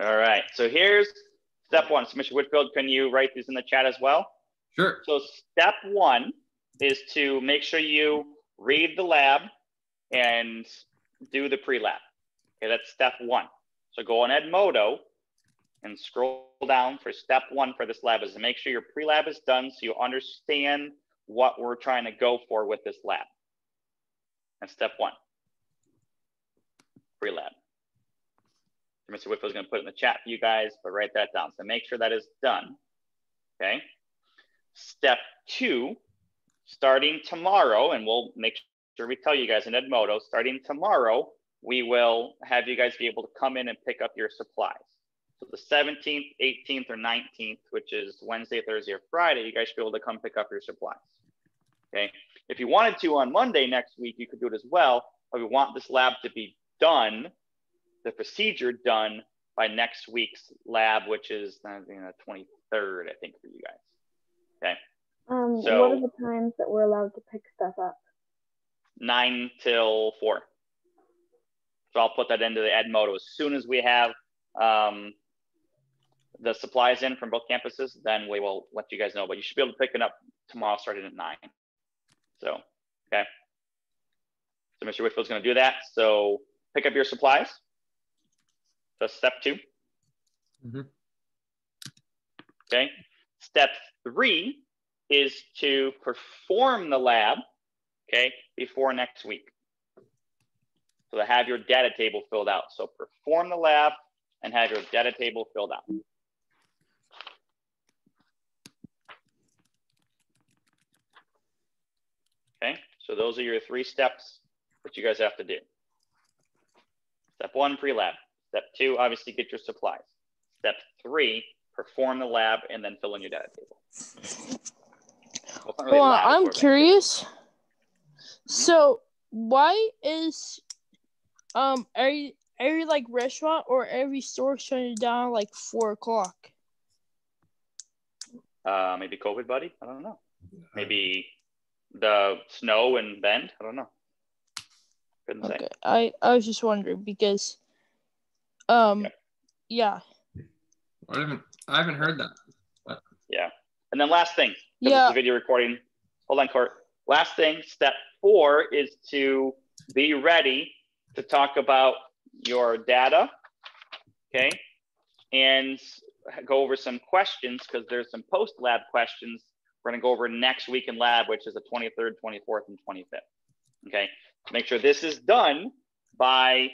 All right, so here's step one. So Mr. Whitfield, can you write these in the chat as well? Sure. So step one is to make sure you read the lab and do the pre-lab. Okay, that's step one. So go on Edmodo and scroll down for step one for this lab is to make sure your pre-lab is done so you understand what we're trying to go for with this lab. That's step one, pre-lab. Mr. Whitfield's going to put it in the chat for you guys, but write that down. So make sure that is done. Okay. Step two, starting tomorrow, and we'll make sure we tell you guys in Edmodo, starting tomorrow, we will have you guys be able to come in and pick up your supplies. So the 17th, 18th, or 19th, which is Wednesday, Thursday, or Friday, you guys should be able to come pick up your supplies. Okay. If you wanted to on Monday next week, you could do it as well, but we want this lab to be done, the procedure done by next week's lab, which is the 23rd, I think, for you guys. Okay. So what are the times that we're allowed to pick stuff up? 9 till 4. So I'll put that into the Edmodo. As soon as we have the supplies in from both campuses, then we will let you guys know. But you should be able to pick it up tomorrow starting at 9. So, okay. So Mr. Whitfield's going to do that. So pick up your supplies. So step 2. Mm-hmm. Okay. Step 3 is to perform the lab, okay, before next week. So to have your data table filled out. So perform the lab and have your data table filled out. Okay, so those are your 3 steps that you guys have to do. Step 1, pre-lab. Step 2, obviously get your supplies. Step 3, perform the lab and then fill in your data table. Well, really I'm curious. So why is every like restaurant or every store shutting down like 4 o'clock? Maybe COVID, buddy. I don't know. Maybe the snow and Bend. I don't know. Couldn't say. I was just wondering because yeah. I haven't heard that. But... Yeah. And then last thing, yeah, this is video recording. Hold on, Court. Last thing, step 4 is to be ready to talk about your data, okay? And go over some questions because there's some post-lab questions we're gonna go over next week in lab, which is the 23rd, 24th, and 25th, okay? Make sure this is done by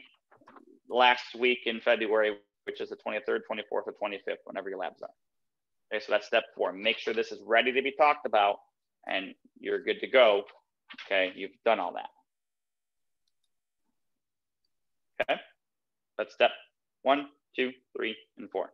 last week in February, which is the 23rd, 24th, or 25th, whenever your labs are. Okay, so that's step 4. Make sure this is ready to be talked about and you're good to go. Okay, you've done all that. Okay, that's step 1, 2, 3, and 4.